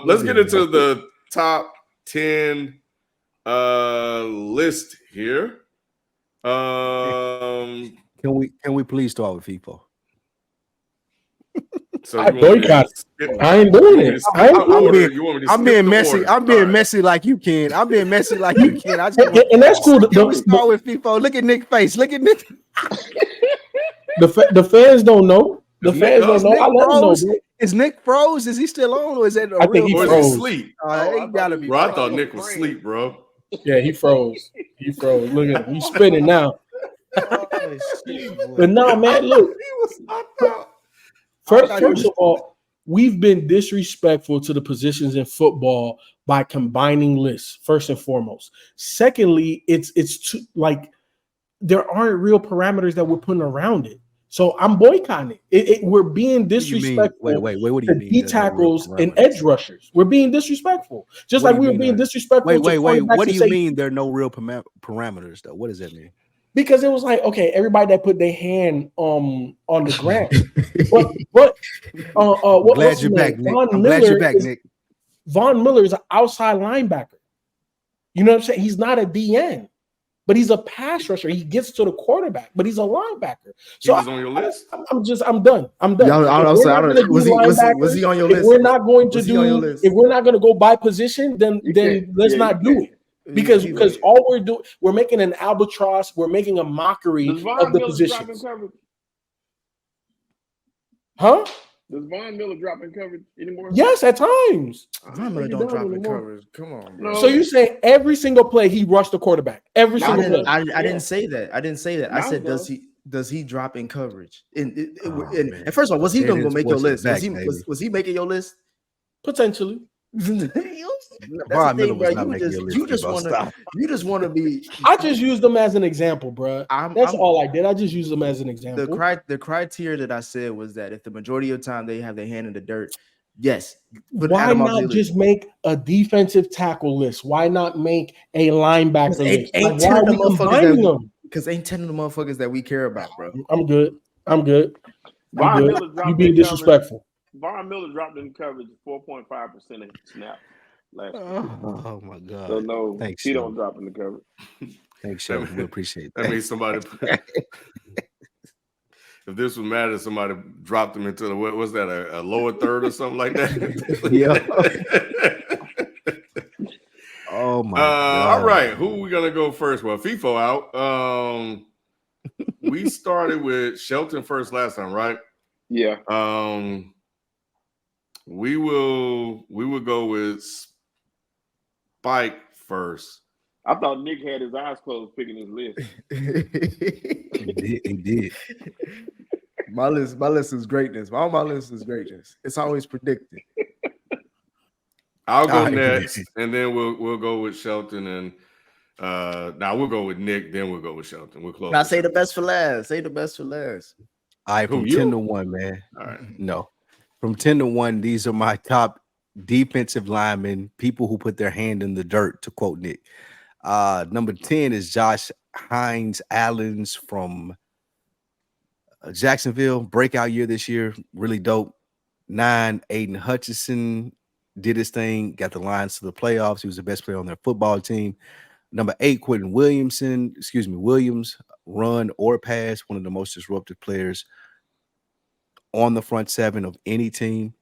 let's get into the top 10 list here. Can we please start with FIFO? So I boycott. I ain't doing it. I'm being messy. I'm being messy like you can. I'm being messy like you can. I just and that's cool. Can we start with FIFO? Look at Nick's face. Look at Nick. The fans don't know. The fans don't know. I let them know. Bro. Is Nick froze? Is he still on, or is that I think he froze? Asleep? He gotta be. Bro, I thought Nick was asleep, bro. Yeah, he froze. He froze. Look at him. He's spinning now. But no, man, look. First of all, we've been disrespectful to the positions in football by combining lists, first and foremost. Secondly, it's too, like there aren't real parameters that we're putting around it. So I'm boycotting it. We're being disrespectful. Wait. What do you mean? D tackles and edge rushers. We're being disrespectful. Just like we were being disrespectful. Wait. What do you mean there are no real parameters, though? What does that mean? Because it was like, okay, everybody that put their hand on the ground. But glad you're back, Nick. I'm glad you're back, Nick. Von Miller is an outside linebacker. You know what I'm saying? He's not a DN, but he's a pass rusher. He gets to the quarterback, but he's a linebacker. So he was on your list. I'm done. Was he on your list? If we're not going to if we're not going to go by position, then let's not do it. Because all we're doing, we're making an albatross, we're making a mockery of the positions. Huh? Does Von Miller drop in coverage anymore? Yes, at times. Von Miller don't drop in coverage. Come on, bro. So you're saying every single play he rushed the quarterback? Every single play. I didn't say that. I said does he drop in coverage? And first of all, was he going to make your list? Was he making your list? Potentially. Von Miller was not making your list. You just want to be. I just used them as an example, bro. That's all I did. I just used them as an example. The criteria that I said was that if the majority of the time they have their hand in the dirt, yes. Why not just make a defensive tackle list? Why not make a linebacker list? Why are we combining them? Because ain't 10 of the motherfuckers that we care about, bro. I'm good. You being disrespectful. Von Miller dropped in coverage 4.5% of snap last year. Oh my God! So no, thanks. He don't drop in the coverage. Thanks, Sean. We appreciate that. That means somebody. If this would matter, somebody dropped him into the what was that a lower third or something like that? Yeah. Oh my God! All right, who are we gonna go first? Well, FIFO out. We started with Shelton first last time, right? Yeah. We will go with Spike first. I thought Nick had his eyes closed picking his list. He did. My list is greatness. All my list is greatness. It's always predicted. I'll go next, and then we'll go with Shelton, and now we'll go with Nick. Then we'll go with Shelton. We'll close. Now say the best for last. Say the best for last. All right, from 10 to 1, man. All right, no. From 10 to 1, these are my top defensive linemen, people who put their hand in the dirt, to quote Nick. Number 10 is Josh Hines Allens from Jacksonville. Breakout year this year. Really dope. 9, Aiden Hutchinson did his thing, got the Lions to the playoffs. He was the best player on their football team. Number 8, Quentin Williams, run or pass, one of the most disruptive players on the front seven of any team.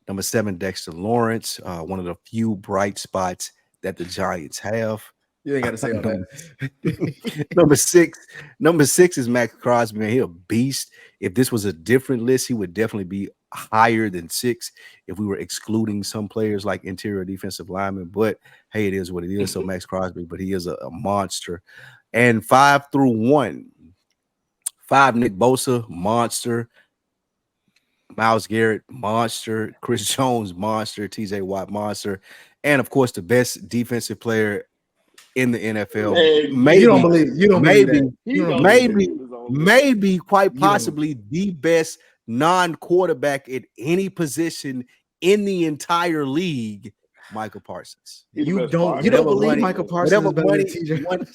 Number 7, Dexter Lawrence, one of the few bright spots that the Giants have. You ain't got to say all that. Number six is Max Crosby. Man, he's a beast. If this was a different list, he would definitely be higher than 6 if we were excluding some players like interior defensive linemen. But hey, it is what it is. So Max Crosby, but he is a monster. And 5 through 1, 5, Nick Bosa, monster. Myles Garrett, monster. Chris Jones, monster. TJ Watt, monster. And of course, the best defensive player in the NFL. Maybe quite possibly the best non-quarterback at any position in the entire league, Michael Parsons. You don't believe Michael Parsons is better than TJ?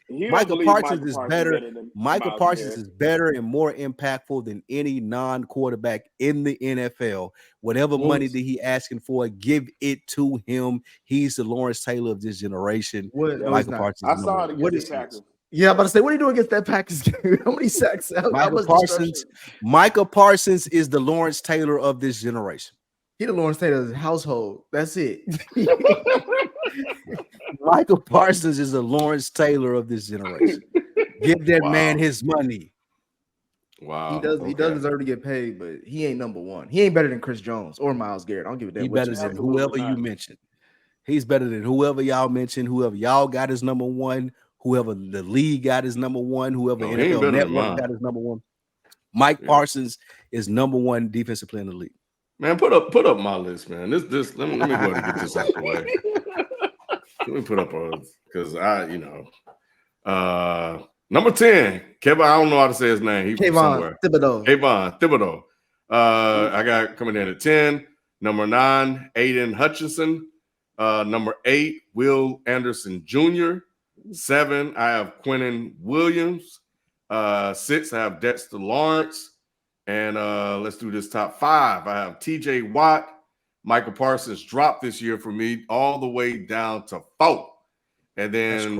Michael Parsons is better. Michael Myles Parsons Garrett. is better and more impactful than any non-quarterback in the NFL. Whatever money that he asking for, give it to him. He's the Lawrence Taylor of this generation. Michael Parsons. I saw it against the Packers. Yeah, I'm about to say, what are you doing against that Packers game? How many sacks? Michael Parsons is the Lawrence Taylor of this generation. He the Lawrence Taylor's household. That's it. Michael Parsons is the Lawrence Taylor of this generation. Give that man his money. Wow. He does deserve to get paid, but he ain't number one. He ain't better than Chris Jones or Myles Garrett. I don't give a damn. He's better than whoever you mentioned. He's better than whoever y'all mentioned, whoever y'all got as number one, whoever the league got as number one, whoever NFL Network got as number one. Mike Parsons is number one defensive player in the league. Man, put up my list, man. This let me go ahead and get this out the way. Let me put up because number 10, Kevin. I don't know how to say his name. He's from somewhere. Thibodeau. I got coming in at 10. Number 9, Aiden Hutchinson. Number 8, Will Anderson Jr. 7, I have Quinnen Williams. 6, I have Dexter Lawrence. And let's do this top 5. I have TJ Watt. Michael Parsons dropped this year for me all the way down to 4. And then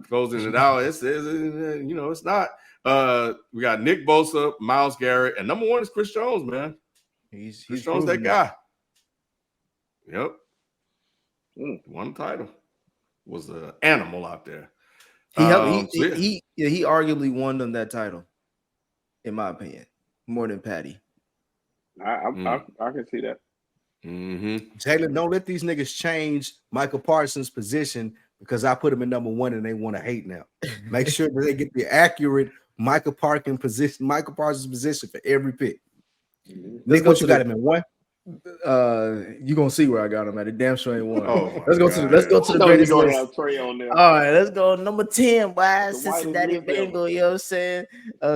closing it out, it's not. We got Nick Bosa, Myles Garrett, and number 1 is Chris Jones, man. Chris Jones, that guy. Yep. One title. Was an animal out there. He arguably won them that title, in my opinion, more than Patty. I can see that. Mm-hmm. Taylor, don't let these niggas change Michael Parsons' position because I put him in number 1 and they want to hate now. Make sure that they get the accurate Michael Parsons position for every pick. Nick, what you got him in 1? You gonna see where I got him at. The damn sure ain't 1. Let's go to the greatest list. Have Trey on there. All right, let's go number 10. Why Cincinnati Bengals? You know what I'm saying?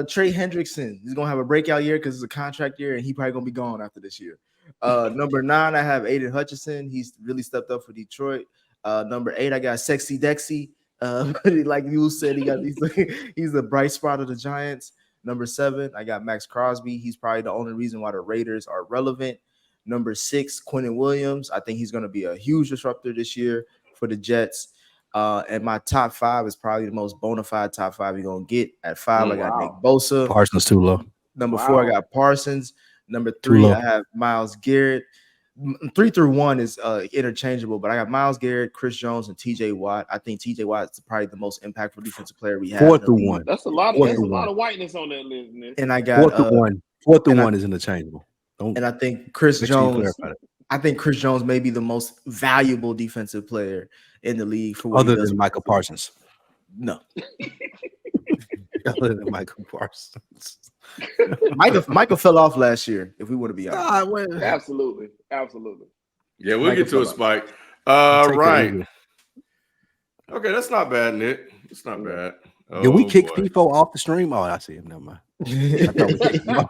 Trey Hendrickson. He's gonna have a breakout year because it's a contract year, and he probably gonna be gone after this year. Number 9, I have Aiden Hutchinson. He's really stepped up for Detroit. Number 8, I got Sexy Dexy. Like you said, he's the bright spot of the Giants. Number 7, I got Max Crosby. He's probably the only reason why the Raiders are relevant. Number 6, Quinnen Williams. I think he's going to be a huge disruptor this year for the Jets. And my top 5 is probably the most bona fide top 5 you're going to get. At 5, I got Nick Bosa. Parsons too low. Number 4, I got Parsons. Number 3, I have Myles Garrett. 3 through 1 is interchangeable, but I got Myles Garrett, Chris Jones, and TJ Watt. I think TJ Watt is probably the most impactful defensive player we have. 4 through 1. That's a lot of whiteness on that list, man. And I got 4 through 1. 4 through 1 is interchangeable. And I think Chris Jones. I think Chris Jones may be the most valuable defensive player in the league for what other than Michael Parsons. No. Other than Michael Parsons. Michael fell off last year, if we want to be honest. Absolutely. Yeah, we'll get to a spike. Right. Okay, that's not bad, Nick. It's not bad. Did we kick FIFO off the stream? Oh, I see him. Never mind. I thought we kicked him off.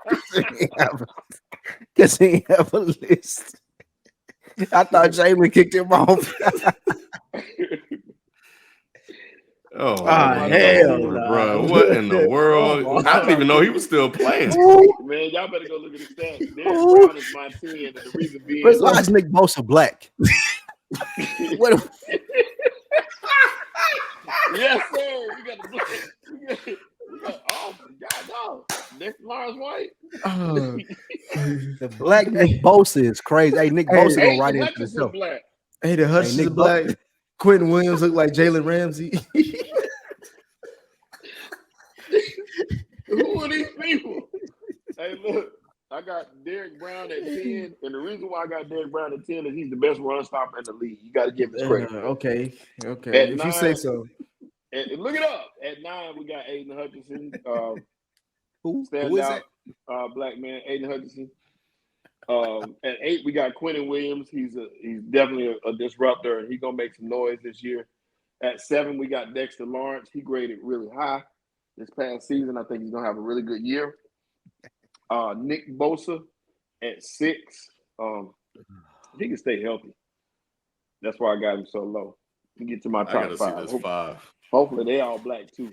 Because he ain't have a list. I thought Jamie kicked him off. Hell no. Bro. What in the world? I didn't even know he was still playing. Man, y'all better go look at the stats. Derek Brown is my 10, and the reason being why is Nick Bosa black? What? Yes, sir. We got the black. Oh my God, no. Next Lawrence White. The black Nick Bosa is crazy. Hey, Nick Bosa go right into himself. Hey, the Hutchinson is black. Quentin Williams look like Jalen Ramsey. Who are these people? Hey, look, I got Derek Brown at 10, and the reason why I got Derek Brown at 10 is he's the best run stopper in the league. You got to give him credit. Okay. At if 9, you say so. And look it up. At 9, we got Aiden Hutchinson. Who is that? Black man, Aiden Hutchinson. At 8, we got Quinnen Williams. He's definitely a disruptor, and he's gonna make some noise this year. At 7, we got Dexter Lawrence. He graded really high this past season. I think he's gonna have a really good year. Nick Bosa at 6. He can stay healthy. That's why I got him so low. To get to my top 5. See this 5. Hopefully they all black too.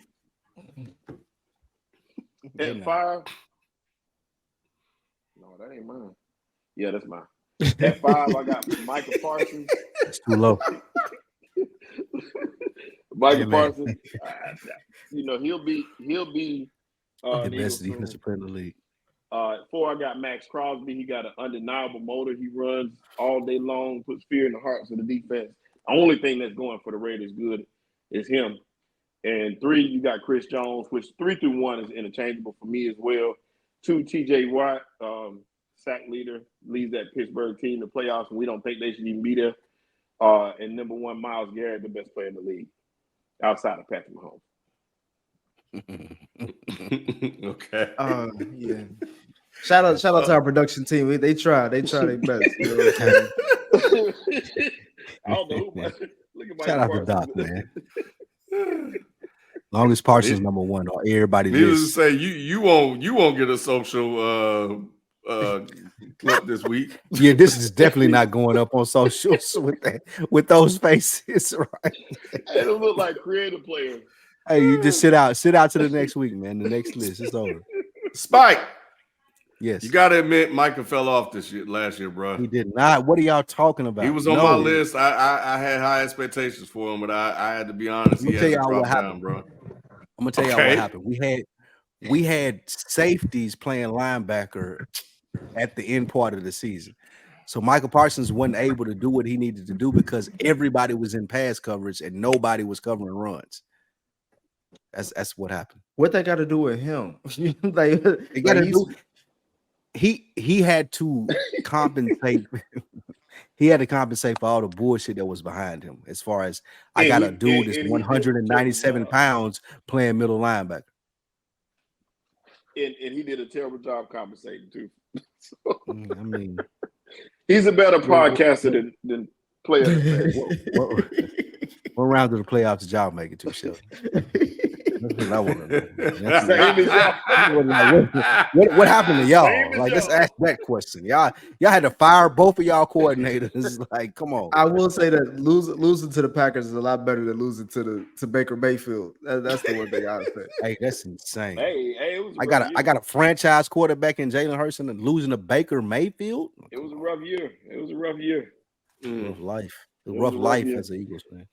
At 5, no, that ain't mine. Yeah, that's mine. At 5, I got Michael Parsons. That's too low. Michael Parsons, he'll be the best defensive player in the league. 4, I got Max Crosby. He got an undeniable motor. He runs all day long, puts fear in the hearts of the defense. The only thing that's going for the Raiders good is him. And 3, you got Chris Jones, which 3 through 1 is interchangeable for me as well. 2, T.J. Watt, sack leader, leads that Pittsburgh team to playoffs, and we don't think they should even be there. And number 1, Myles Garrett, the best player in the league, outside of Patrick Mahomes. Okay. Yeah. Shout out to our production team. They try their best. You know what I'm saying? I don't know who. Look at Shout out to Doc, man. Long as Parsons number 1, or everybody. Needless to say, you won't get a social clip this week. Yeah, this is definitely not going up on socials with those faces, right? They don't look like creative players. Hey, you just sit out to the next week, man. The next list is over. Spike. Yes. You got to admit, Micah fell off last year, bro. He did not. What are y'all talking about? He was on my list. I had high expectations for him, but I had to be honest. I'm gonna tell y'all what happened, bro. I'm gonna tell y'all what happened. We had safeties playing linebacker at the end part of the season. So Michael Parsons wasn't able to do what he needed to do because everybody was in pass coverage and nobody was covering runs. That's what happened. What that got to do with him? He had to compensate. He had to compensate for all the bullshit that was behind him. As far as I got a dude that's 197 pounds playing middle linebacker. And he did a terrible job compensating too. I mean, he's a better podcaster than player. What round of the playoffs did y'all make it to, Shelby? That's what I want to know. What happened to y'all? Like, let's ask that question. Y'all had to fire both of y'all coordinators. Like, come on. I will say that losing to the Packers is a lot better than losing to Baker Mayfield. That's the one thing I would say. Hey, that's insane. Hey, I got a franchise quarterback in Jalen Hurts and losing to Baker Mayfield. It was a rough year. Rough life. Rough life as an Eagles fan.